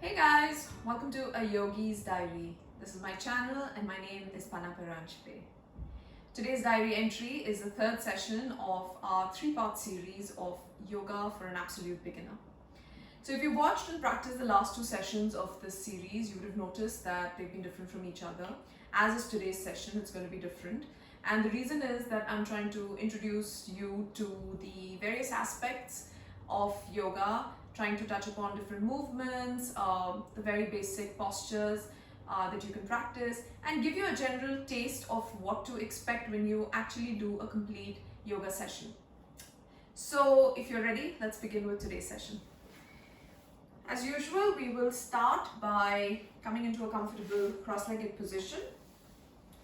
Hey guys, welcome to a Yogi's Diary. This is my channel and my name is Panaparanchpe. Today's diary entry is the third session of our three-part series of Yoga for an Absolute Beginner. So if you watched and practiced the last two sessions of this series, you would have noticed that they've been different from each other. As is today's session, it's going to be different. And the reason is that I'm trying to introduce you to the various aspects of yoga, trying to touch upon different movements, the very basic postures that you can practice, and give you a general taste of what to expect when you actually do a complete yoga session. So if you're ready, let's begin with today's session. As usual, we will start by coming into a comfortable cross-legged position,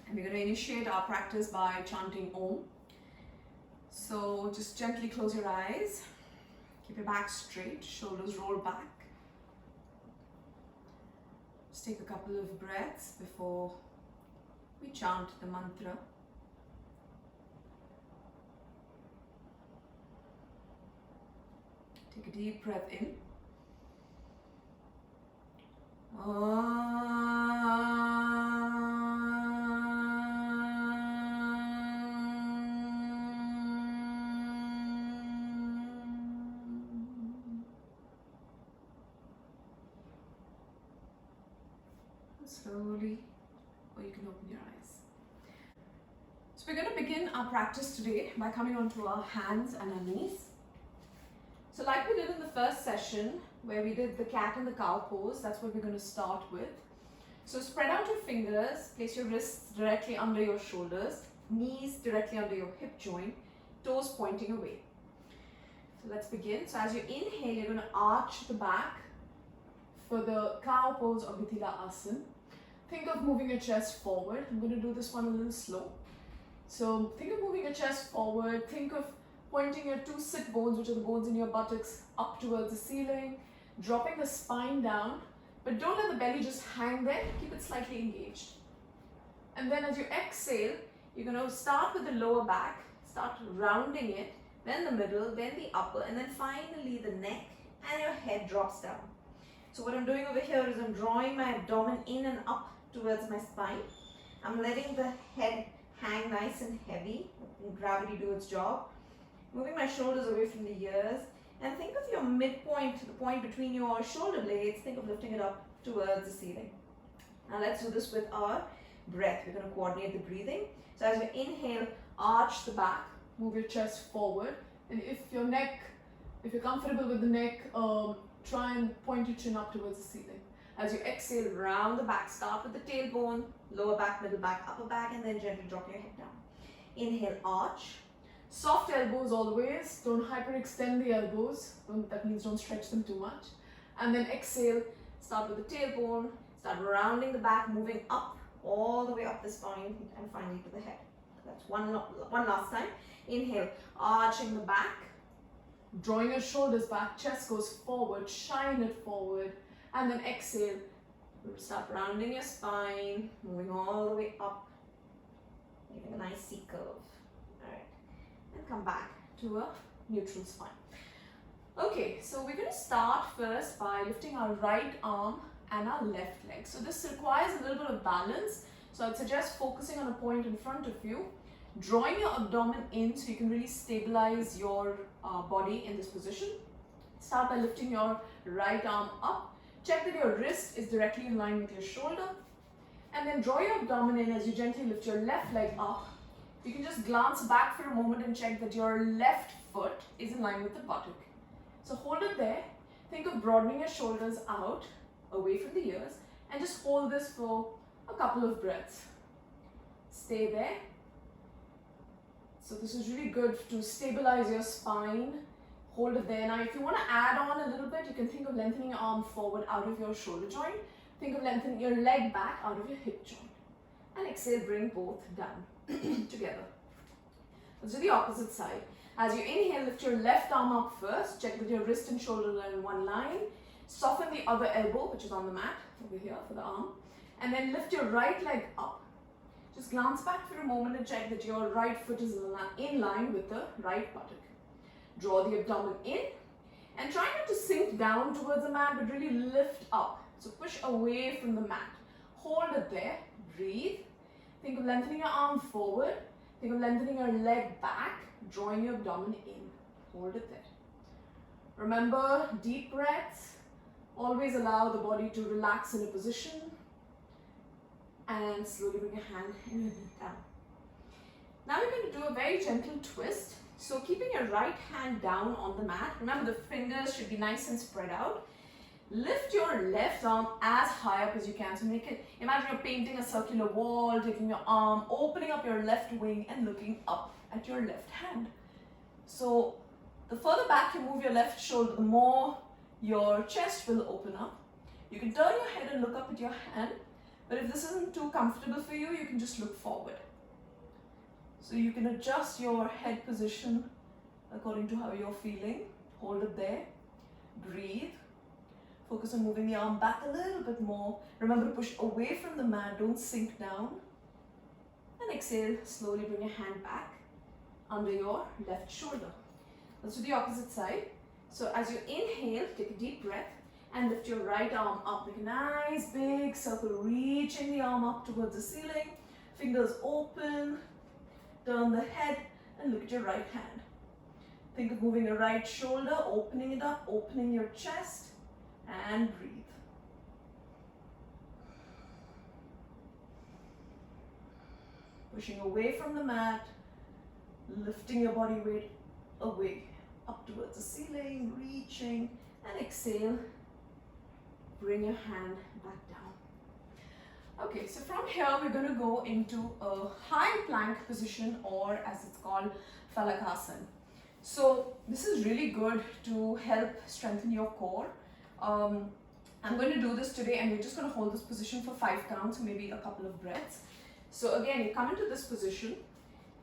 and we're going to initiate our practice by chanting Om. So just gently close your eyes. Keep your back straight, shoulders roll back. Just take a couple of breaths before we chant the mantra. Take a deep breath in. Slowly, or you can open your eyes. So we're going to begin our practice today by coming onto our hands and our knees. So like we did in the first session, where we did the cat and the cow pose, that's what we're going to start with. So spread out your fingers, place your wrists directly under your shoulders, knees directly under your hip joint, toes pointing away. So let's begin. So as you inhale, you're going to arch the back for the cow pose or Bitilasana. Think of moving your chest forward. I'm going to do this one a little slow. So think of moving your chest forward. Think of pointing your two sit bones, which are the bones in your buttocks, up towards the ceiling. Dropping the spine down, but don't let the belly just hang there. Keep it slightly engaged. And then as you exhale, you're going to start with the lower back, start rounding it, then the middle, then the upper, and then finally the neck, and your head drops down. So what I'm doing over here is I'm drawing my abdomen in and up towards my spine. I'm letting the head hang nice and heavy, letting gravity do its job. Moving my shoulders away from the ears, and think of your midpoint, the point between your shoulder blades, think of lifting it up towards the ceiling. Now let's do this with our breath. We're going to coordinate the breathing. So as you inhale, arch the back, move your chest forward, and if you're comfortable with the neck, try and point your chin up towards the ceiling. As you exhale, round the back, start with the tailbone, lower back, middle back, upper back, and then gently drop your head down. Inhale, arch. Soft elbows always, don't hyperextend the elbows, that means don't stretch them too much. And then exhale, start with the tailbone, start rounding the back, moving up, all the way up the spine, and finally to the head. That's one last time. Inhale, arching the back, drawing your shoulders back, chest goes forward, shine it forward, and then exhale, start rounding your spine, moving all the way up, giving a nice C curve. Alright, and come back to a neutral spine. Okay, so we're going to start first by lifting our right arm and our left leg. So this requires a little bit of balance, so I'd suggest focusing on a point in front of you, drawing your abdomen in so you can really stabilize your body in this position. Start by lifting your right arm up. Check that your wrist is directly in line with your shoulder. And then draw your abdomen in as you gently lift your left leg up. You can just glance back for a moment and check that your left foot is in line with the buttock. So hold it there. Think of broadening your shoulders out, away from the ears, and just hold this for a couple of breaths. Stay there. So this is really good to stabilize your spine. Hold it there. Now if you want to add on a little bit, you can think of lengthening your arm forward out of your shoulder joint. Think of lengthening your leg back out of your hip joint. And exhale, bring both down together. Let's do the opposite side. As you inhale, lift your left arm up first. Check that your wrist and shoulder are in one line. Soften the other elbow, which is on the mat over here for the arm. And then lift your right leg up. Just glance back for a moment and check that your right foot is in line with the right buttock. Draw the abdomen in and try not to sink down towards the mat, but really lift up. So push away from the mat. Hold it there. Breathe. Think of lengthening your arm forward. Think of lengthening your leg back, drawing your abdomen in. Hold it there. Remember, deep breaths. Always allow the body to relax in a position. And slowly bring your hand and your knee down. Now we're going to do a very gentle twist. So keeping your right hand down on the mat. Remember, the fingers should be nice and spread out. Lift your left arm as high up as you can. So imagine you're painting a circular wall, taking your arm, opening up your left wing and looking up at your left hand. So the further back you move your left shoulder, the more your chest will open up. You can turn your head and look up at your hand, but if this isn't too comfortable for you, you can just look forward. So you can adjust your head position according to how you're feeling. Hold it there. Breathe. Focus on moving the arm back a little bit more. Remember to push away from the mat, don't sink down. And exhale, slowly bring your hand back under your left shoulder. Let's do the opposite side. So as you inhale, take a deep breath and lift your right arm up. Make a nice big circle, reaching the arm up towards the ceiling. Fingers open, turn the head and look at your right hand. Think of moving your right shoulder, opening it up, opening your chest. And breathe. Pushing away from the mat, lifting your body weight away, up towards the ceiling, reaching, and exhale. Bring your hand back down. Okay, so from here we're going to go into a high plank position, or as it's called, Phalakasana. So this is really good to help strengthen your core. I'm going to do this today and we're just going to hold this position for 5 counts, maybe a couple of breaths. So again, you come into this position,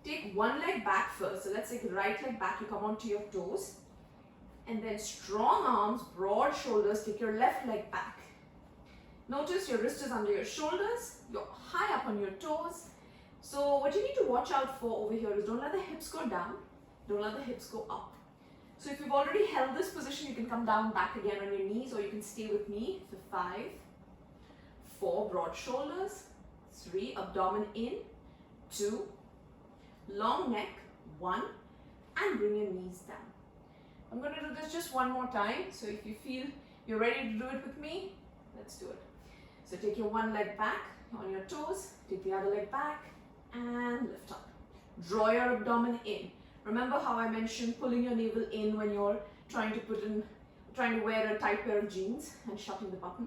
take one leg back first. So let's take the right leg back, you come onto your toes. And then strong arms, broad shoulders, take your left leg back. Notice your wrist is under your shoulders, you're high up on your toes. So what you need to watch out for over here is don't let the hips go down, don't let the hips go up. So if you've already held this position, you can come down back again on your knees, or you can stay with me for 5, 4, broad shoulders, 3, abdomen in, 2, long neck, 1, and bring your knees down. I'm going to do this just one more time. So if you feel you're ready to do it with me, let's do it. So take your one leg back on your toes, take the other leg back, and lift up. Draw your abdomen in. Remember how I mentioned pulling your navel in when you're trying to wear a tight pair of jeans and shutting the button.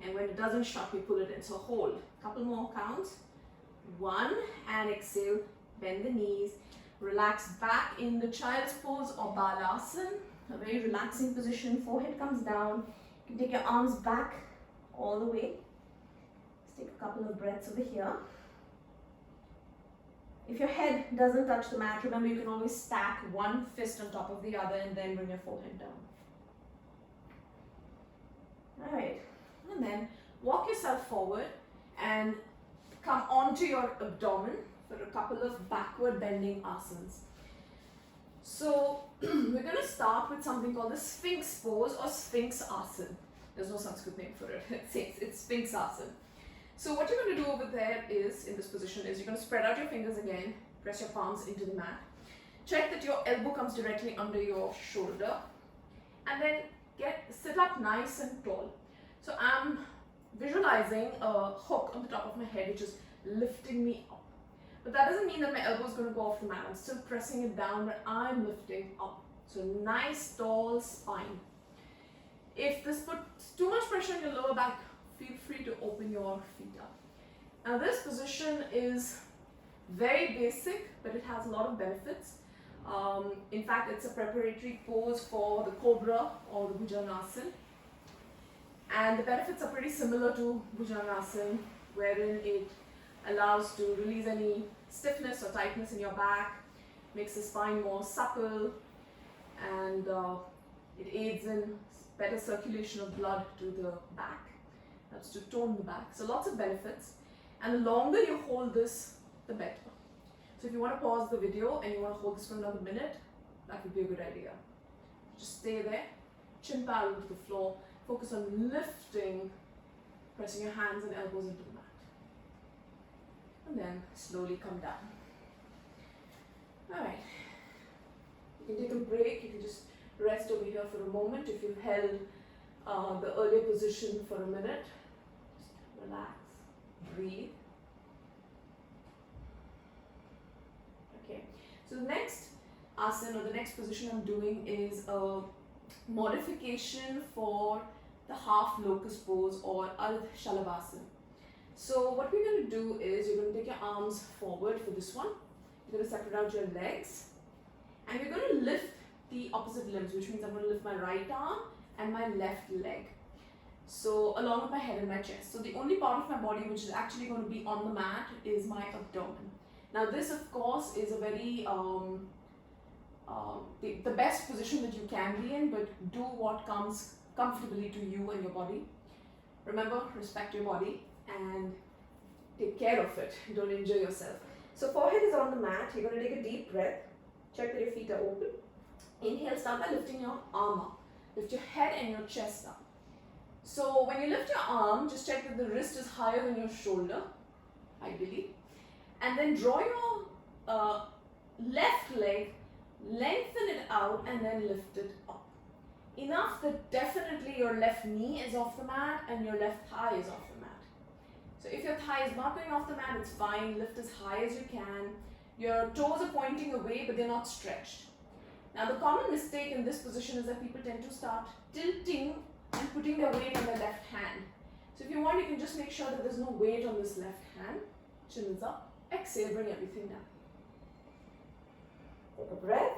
And when it doesn't shut, we pull it in. So hold. Couple more counts. 1, and exhale. Bend the knees. Relax back in the child's pose or Balasana. A very relaxing position. Forehead comes down. You can take your arms back all the way. Let's take a couple of breaths over here. If your head doesn't touch the mat, remember you can always stack one fist on top of the other and then bring your forehead down. Alright, and then walk yourself forward and come onto your abdomen for a couple of backward bending asanas. So we're going to start with something called the Sphinx pose or Sphinxasana. There's no Sanskrit name for it. It's Sphinxasana. So what you're going to do over there is, in this position, is you're going to spread out your fingers again, press your palms into the mat. Check that your elbow comes directly under your shoulder. And then sit up nice and tall. So I'm visualizing a hook on the top of my head which is lifting me up. But that doesn't mean that my elbow is going to go off the mat. I'm still pressing it down, but I'm lifting up. So nice tall spine. If this puts too much pressure on your lower back, feel free to open your feet up. Now this position is very basic, but it has a lot of benefits. In fact, it's a preparatory pose for the Cobra or the Bhujangasana. And the benefits are pretty similar to Bhujangasana, wherein it allows to release any stiffness or tightness in your back, makes the spine more supple, and it aids in better circulation of blood to the back. That's to tone the back. So lots of benefits. And the longer you hold this, the better. So if you want to pause the video and you want to hold this for another minute, that would be a good idea. Just stay there, chin parallel to the floor, focus on lifting pressing your hands and elbows into the mat. And then slowly come down. Alright. You can take a break, you can just rest over here for a moment if you've held the earlier position for a minute. Just relax, breathe. Okay, so the next asana or the next position I'm doing is a modification for the half locust pose or Ardha Salabhasana. So what we're going to do is you're going to take your arms forward for this one. You're going to separate out your legs and we're going to lift the opposite limbs, which means I'm going to lift my right arm and my left leg. So along with my head and my chest. So the only part of my body which is actually going to be on the mat is my abdomen. Now this of course is a very the best position that you can be in, but do what comes comfortably to you and your body. Remember, respect your body and take care of it. Don't injure yourself. So forehead is on the mat. You're going to take a deep breath. Check that your feet are open. Inhale, start by lifting your arm up. Lift your head and your chest up. So when you lift your arm, just check that the wrist is higher than your shoulder, ideally. And then draw your left leg, lengthen it out and then lift it up. Enough that definitely your left knee is off the mat and your left thigh is off the mat. So if your thigh is not going off the mat, it's fine. Lift as high as you can. Your toes are pointing away, but they're not stretched. Now the common mistake in this position is that people tend to start tilting and putting their weight on their left hand. So if you want, you can just make sure that there's no weight on this left hand. Chin is up. Exhale, bring everything down. Take a breath.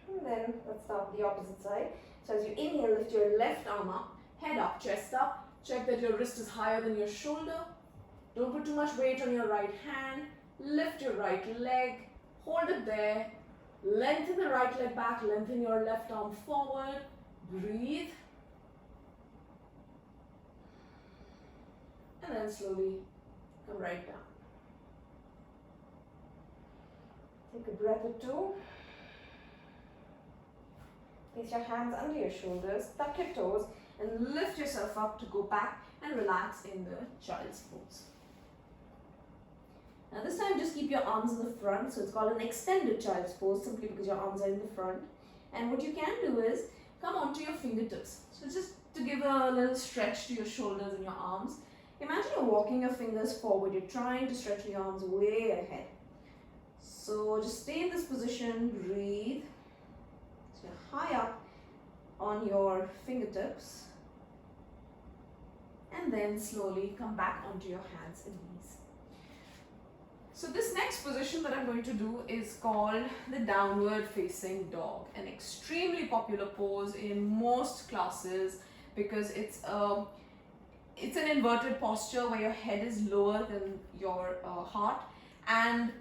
And then let's start with the opposite side. So as you inhale, lift your left arm up, head up, chest up. Check that your wrist is higher than your shoulder. Don't put too much weight on your right hand. Lift your right leg, hold it there. Lengthen the right leg back, lengthen your left arm forward. Breathe. And then slowly come right down. Take a breath or two. Place your hands under your shoulders, tuck your toes, and lift yourself up to go back and relax in the child's pose. Now this time just keep your arms in the front, so it's called an extended child's pose simply because your arms are in the front. And what you can do is come onto your fingertips. So just to give a little stretch to your shoulders and your arms. Imagine you're walking your fingers forward, you're trying to stretch your arms way ahead. So just stay in this position, breathe. So you're high up on your fingertips. And then slowly come back onto your hands and knees. So this next position that I'm going to do is called the downward facing dog, an extremely popular pose in most classes because it's an inverted posture where your head is lower than your heart, and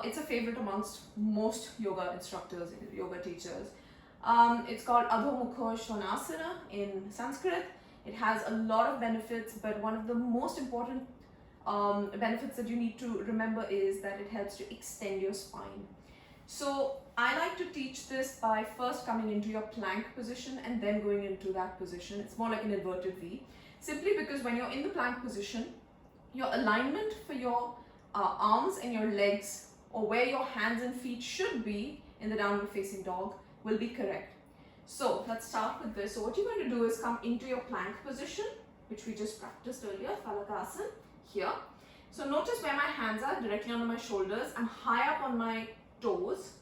it's a favorite amongst most yoga instructors, yoga teachers. It's called Adho, Mukha, Svanasana in Sanskrit. It has a lot of benefits, but one of the most important benefits that you need to remember is that it helps to extend your spine. So I like to teach this by first coming into your plank position and then going into that position. It's more like an inverted V, simply because when you're in the plank position, your alignment for your arms and your legs, or where your hands and feet should be in the downward facing dog, will be correct. So let's start with this. So what you're going to do is come into your plank position, which we just practiced earlier, Phalakasana. Here. So notice where my hands are, directly under my shoulders. I'm high up on my toes.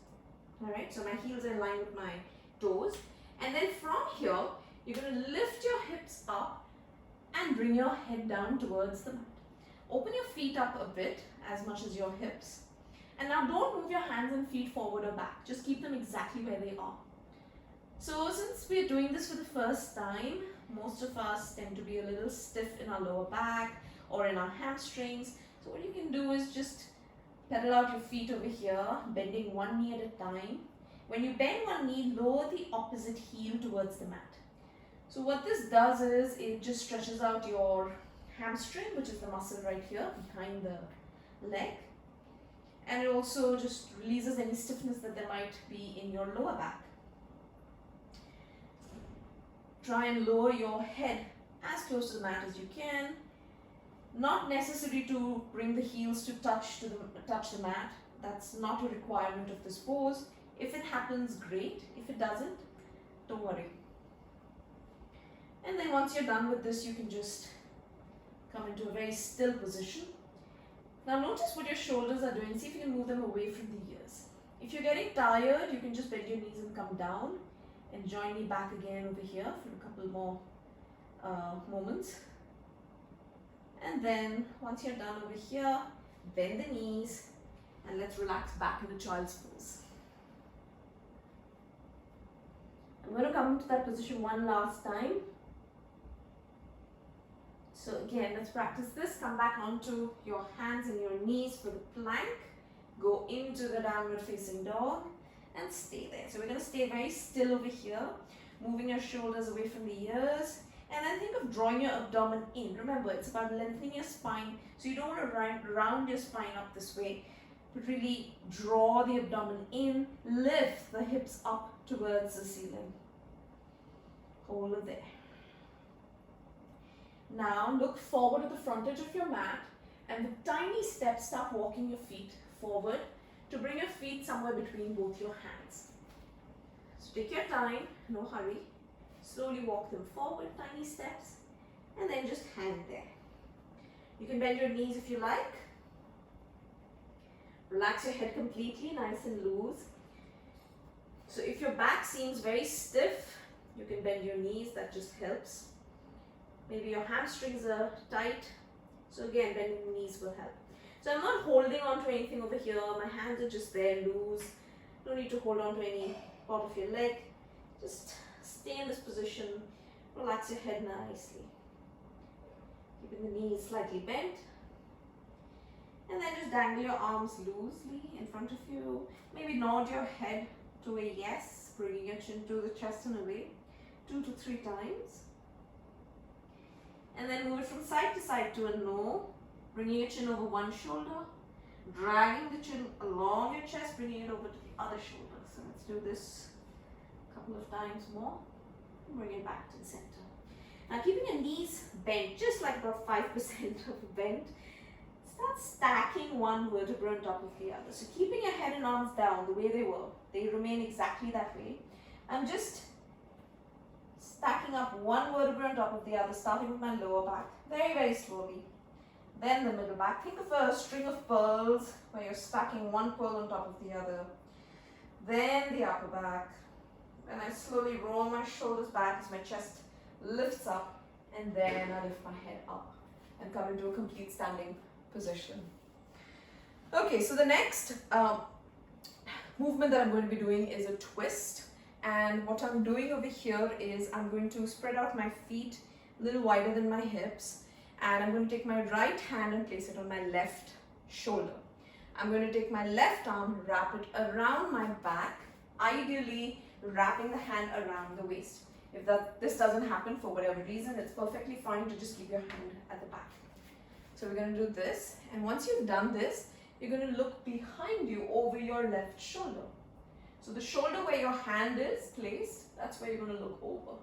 Alright, so my heels are in line with my toes. And then from here, you're going to lift your hips up and bring your head down towards the mat. Open your feet up a bit, as much as your hips. And now don't move your hands and feet forward or back. Just keep them exactly where they are. So since we're doing this for the first time, most of us tend to be a little stiff in our lower back or in our hamstrings. So what you can do is just pedal out your feet over here, bending one knee at a time. When you bend one knee, lower the opposite heel towards the mat. So what this does is it just stretches out your hamstring, which is the muscle right here behind the leg. And it also just releases any stiffness that there might be in your lower back. Try and lower your head as close to the mat as you can. Not necessary to bring the heels to touch the mat. That's not a requirement of this pose. If it happens, great. If it doesn't, don't worry. And then once you're done with this, you can just come into a very still position. Now notice what your shoulders are doing. See if you can move them away from the ears. If you're getting tired, you can just bend your knees and come down and join me back again over here for a couple more moments. And then once you're done over here, bend the knees and let's relax back in the child's pose. I'm going to come into that position one last time. So again, let's practice this. Come back onto your hands and your knees for the plank. Go into the downward facing dog and stay there. So we're going to stay very still over here, moving your shoulders away from the ears. And then think of drawing your abdomen in. Remember, it's about lengthening your spine. So you don't want to round your spine up this way, but really draw the abdomen in, lift the hips up towards the ceiling. Hold it there. Now look forward at the frontage of your mat and with tiny steps start walking your feet forward to bring your feet somewhere between both your hands. So take your time, no hurry. Slowly walk them forward, tiny steps, and then just hang there. You can bend your knees if you like. Relax your head completely, nice and loose. So if your back seems very stiff, you can bend your knees, that just helps. Maybe your hamstrings are tight, so again, bending the knees will help. So I'm not holding on to anything over here, my hands are just there, loose. No need to hold on to any part of your leg. Just stay in this position, relax your head nicely. Keeping the knees slightly bent. And then just dangle your arms loosely in front of you. Maybe nod your head to a yes, bringing your chin to the chest and away 2 to 3 times. And then move it from side to side to a no, bringing your chin over one shoulder, dragging the chin along your chest, bringing it over to the other shoulder. So let's do this a couple of times more. Bring it back to the center. Now keeping your knees bent, just like about 5% of a bend, start stacking one vertebra on top of the other. So keeping your head and arms down the way they were, they remain exactly that way. I'm just stacking up one vertebra on top of the other, starting with my lower back, very, very slowly. Then the middle back. Think of a string of pearls where you're stacking one pearl on top of the other. Then the upper back. And I slowly roll my shoulders back as my chest lifts up, and then I lift my head up and come into a complete standing position. Okay, so the next movement that I'm going to be doing is a twist. And what I'm doing over here is I'm going to spread out my feet a little wider than my hips, and I'm going to take my right hand and place it on my left shoulder. I'm going to take my left arm, wrap it around my back, ideally wrapping the hand around the waist. If this doesn't happen for whatever reason, it's perfectly fine to just keep your hand at the back. So we're going to do this, and once you've done this, you're going to look behind you over your left shoulder. So the shoulder where your hand is placed, that's where you're going to look over.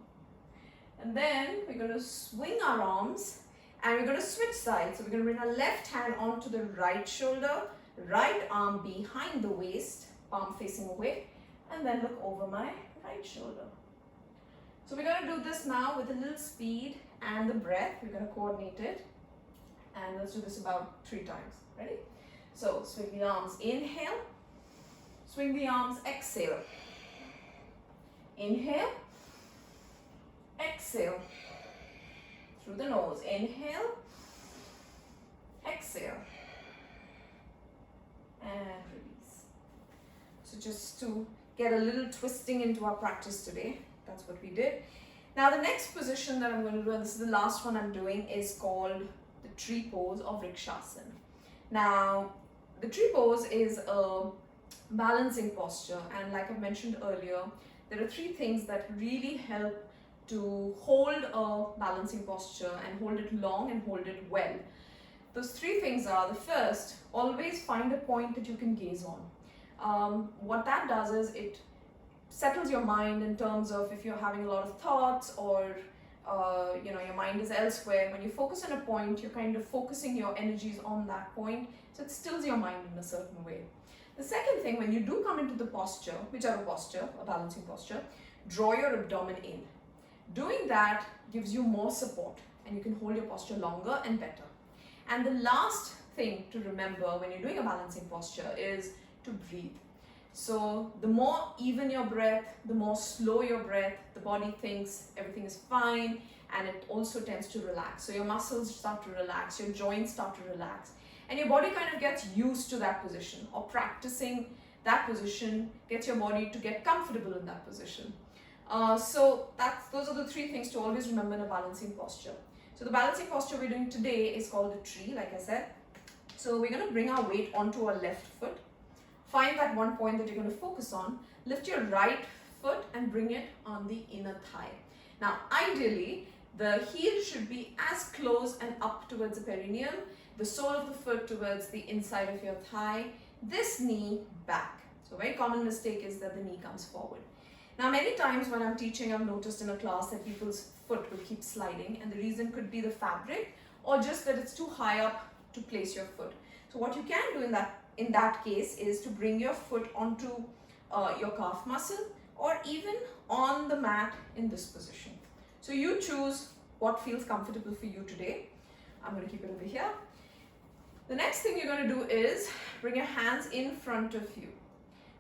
And then we're going to swing our arms and we're going to switch sides. So we're going to bring our left hand onto the right shoulder, right arm behind the waist, palm facing away, and then look over my right shoulder. So we're going to do this now with a little speed and the breath. We're going to coordinate it. And let's do this about 3 times. Ready? So swing the arms, inhale. Swing the arms, exhale. Inhale. Exhale. Through the nose. Inhale. Exhale. And release. So just to get a little twisting into our practice today. That's what we did. Now the next position that I'm going to do, and this is the last one I'm doing, is called the tree pose or Vrksasana. Now the tree pose is a balancing posture, and like I mentioned earlier, there are 3 things that really help to hold a balancing posture and hold it long and hold it well. Those 3 things are: the first, always find a point that you can gaze on. What that does is it settles your mind in terms of if you're having a lot of thoughts or your mind is elsewhere. When you focus on a point, you're kind of focusing your energies on that point, so it stills your mind in a certain way. The second thing, when you do come into the posture, whichever posture, a balancing posture, draw your abdomen in. Doing that gives you more support and you can hold your posture longer and better. And the last thing to remember when you're doing a balancing posture is to breathe. So the more even your breath, the more slow your breath, the body thinks everything is fine, and it also tends to relax. So your muscles start to relax, your joints start to relax, and your body kind of gets used to that position, or practicing that position gets your body to get comfortable in that position. So those are the three things to always remember in a balancing posture. So the balancing posture we're doing today is called the tree, like I said. So we're going to bring our weight onto our left foot. Find that one point that you're going to focus on. Lift your right foot and bring it on the inner thigh. Now, ideally, the heel should be as close and up towards the perineum, the sole of the foot towards the inside of your thigh, this knee back. So a very common mistake is that the knee comes forward. Now, many times when I'm teaching, I've noticed in a class that people's foot will keep sliding, and the reason could be the fabric or just that it's too high up to place your foot. So what you can do in that case is to bring your foot onto your calf muscle, or even on the mat in this position. So you choose what feels comfortable for you today. I'm going to keep it over here. The next thing you're going to do is bring your hands in front of you.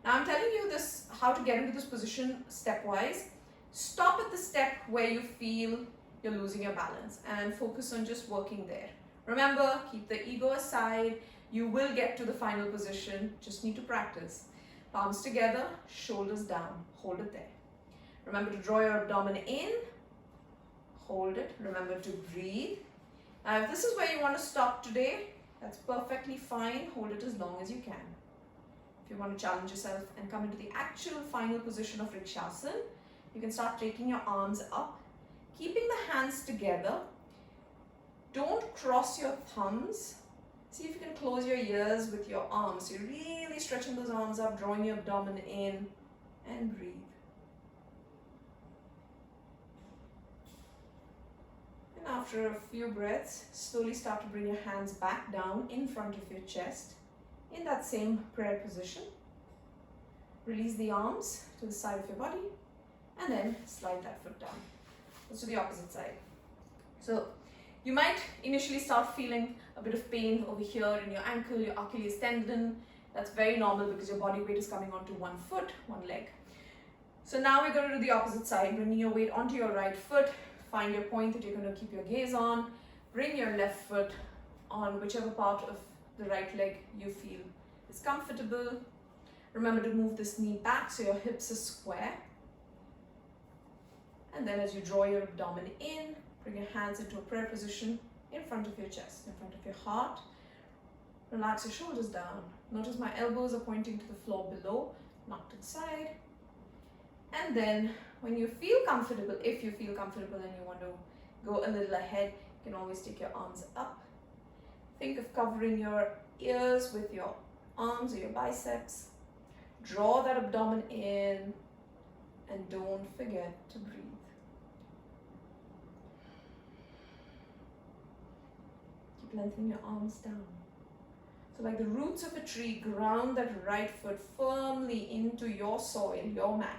Now I'm telling you this, how to get into this position stepwise. Stop at the step where you feel you're losing your balance and focus on just working there. Remember, keep the ego aside. You will get to the final position, just need to practice. Palms together, shoulders down, hold it there. Remember to draw your abdomen in, hold it, remember to breathe. Now if this is where you want to stop today, that's perfectly fine, hold it as long as you can. If you want to challenge yourself and come into the actual final position of Vrksasana, you can start taking your arms up, keeping the hands together. Don't cross your thumbs. See if you can close your ears with your arms. So you're really stretching those arms up, drawing your abdomen in, and breathe. And after a few breaths, slowly start to bring your hands back down in front of your chest in that same prayer position. Release the arms to the side of your body and then slide that foot down. Let's do the opposite side. So you might initially start feeling a bit of pain over here in your ankle, your Achilles tendon. That's very normal because your body weight is coming onto one foot, one leg. So now we're going to do the opposite side, bringing your weight onto your right foot. Find your point that you're going to keep your gaze on. Bring your left foot on whichever part of the right leg you feel is comfortable. Remember to move this knee back so your hips are square. And then as you draw your abdomen in, bring your hands into a prayer position in front of your chest, in front of your heart. Relax your shoulders down. Notice my elbows are pointing to the floor below, not to the side. And then when you feel comfortable, if you feel comfortable and you want to go a little ahead, you can always take your arms up. Think of covering your ears with your arms or your biceps. Draw that abdomen in and don't forget to breathe. Keep lengthening your arms down. So like the roots of a tree, ground that right foot firmly into your soil, your mat.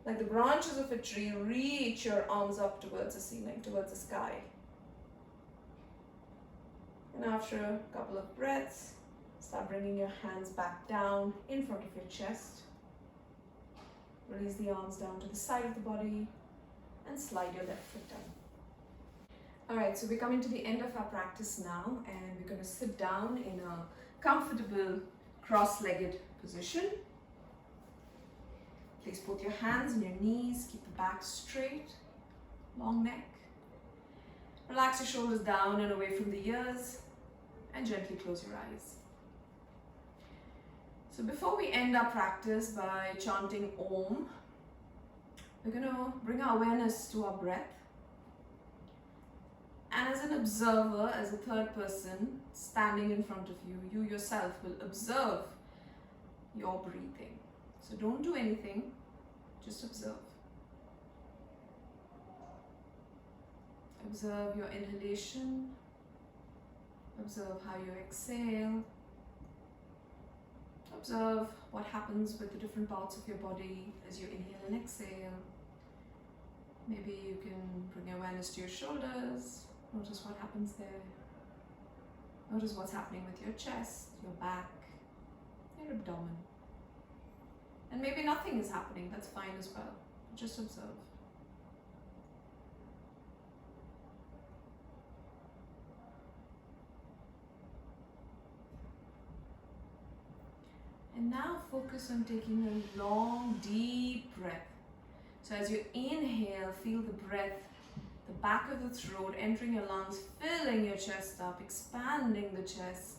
Like the branches of a tree, reach your arms up towards the ceiling, towards the sky. And after a couple of breaths, start bringing your hands back down in front of your chest. Release the arms down to the side of the body and slide your left foot down. Alright, so we're coming to the end of our practice now, and we're going to sit down in a comfortable cross-legged position. Place both your hands on your knees, keep the back straight, long neck. Relax your shoulders down and away from the ears, and gently close your eyes. So before we end our practice by chanting Om, we're going to bring our awareness to our breath. And as an observer, as a third person standing in front of you, you yourself will observe your breathing. So don't do anything, just observe. Observe your inhalation. Observe how you exhale. Observe what happens with the different parts of your body as you inhale and exhale. Maybe you can bring awareness to your shoulders. Notice what happens there. Notice what's happening with your chest, your back, your abdomen. And maybe nothing is happening, that's fine as well. Just observe. And now focus on taking a long, deep breath. So as you inhale, feel the breath, the back of the throat entering your lungs, filling your chest up, expanding the chest,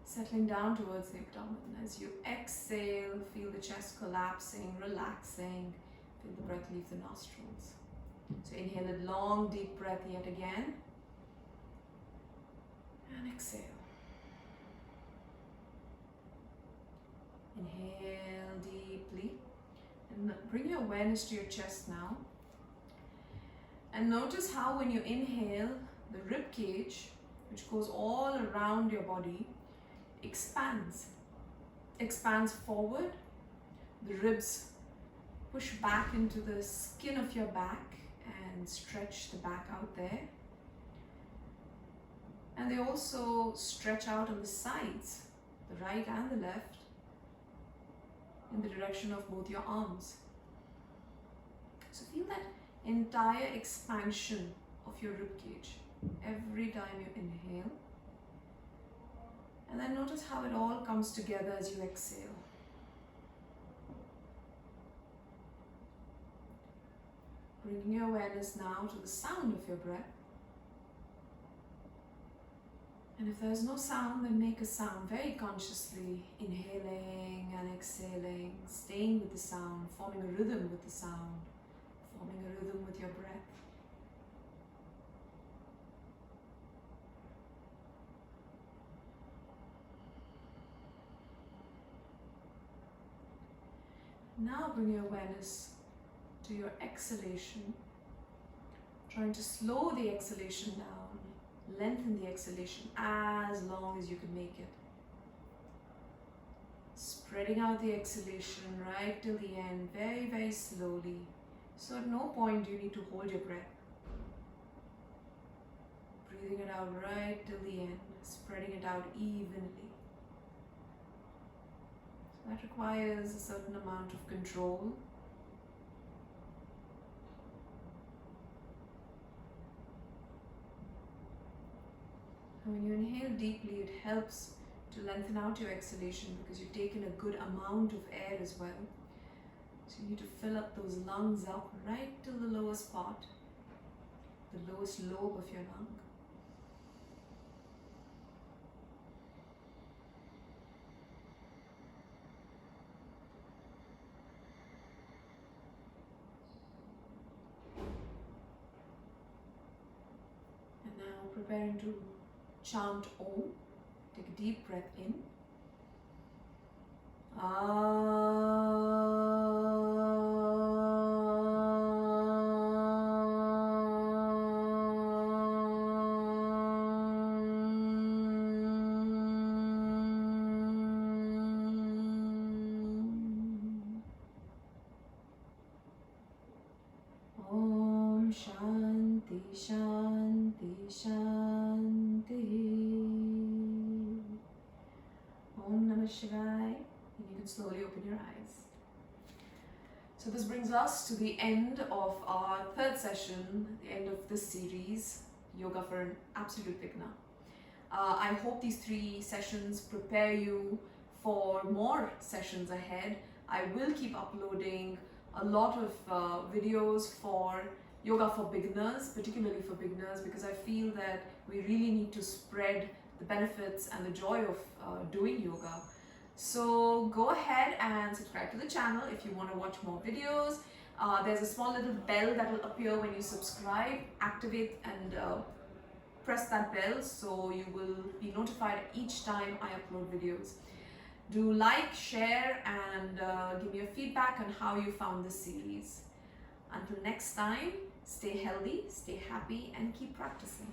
settling down towards the abdomen. As you exhale, feel the chest collapsing, relaxing, feel the breath leave the nostrils. So inhale a long, deep breath yet again, and exhale. Inhale deeply and bring your awareness to your chest now. And notice how when you inhale, the rib cage, which goes all around your body, expands forward. The ribs push back into the skin of your back and stretch the back out there. And they also stretch out on the sides, the right and the left, in the direction of both your arms. So feel that entire expansion of your rib cage every time you inhale. And then notice how it all comes together as you exhale. Bringing your awareness now to the sound of your breath. And if there's no sound, then make a sound very consciously, inhaling and exhaling, staying with the sound, forming a rhythm with the sound, forming a rhythm with your breath. Now bring your awareness to your exhalation, trying to slow the exhalation down, lengthen the exhalation as long as you can make it. Spreading out the exhalation right till the end, very, very slowly. So at no point do you need to hold your breath. Breathing it out right till the end, spreading it out evenly. So that requires a certain amount of control. And when you inhale deeply, it helps to lengthen out your exhalation because you've taken a good amount of air as well. So you need to fill up those lungs up right till the lowest part, the lowest lobe of your lung. And now preparing to chant Om. Take a deep breath in. Om Shanti Shanti Shanti. Om Namah Shivaya. And you can slowly open your eyes. So this brings us to the end of our third session, the end of this series, Yoga for an Absolute Beginner. I hope these 3 sessions prepare you for more sessions ahead. I will keep uploading a lot of videos for yoga for beginners, particularly for beginners, because I feel that we really need to spread the benefits and the joy of doing yoga. So go ahead and subscribe to the channel if you want to watch more videos. There's a small little bell that will appear when you subscribe. Activate and press that bell so you will be notified each time I upload videos. Do like, share, and give me your feedback on how you found this series. Until next time, Stay healthy, stay happy, and keep practicing.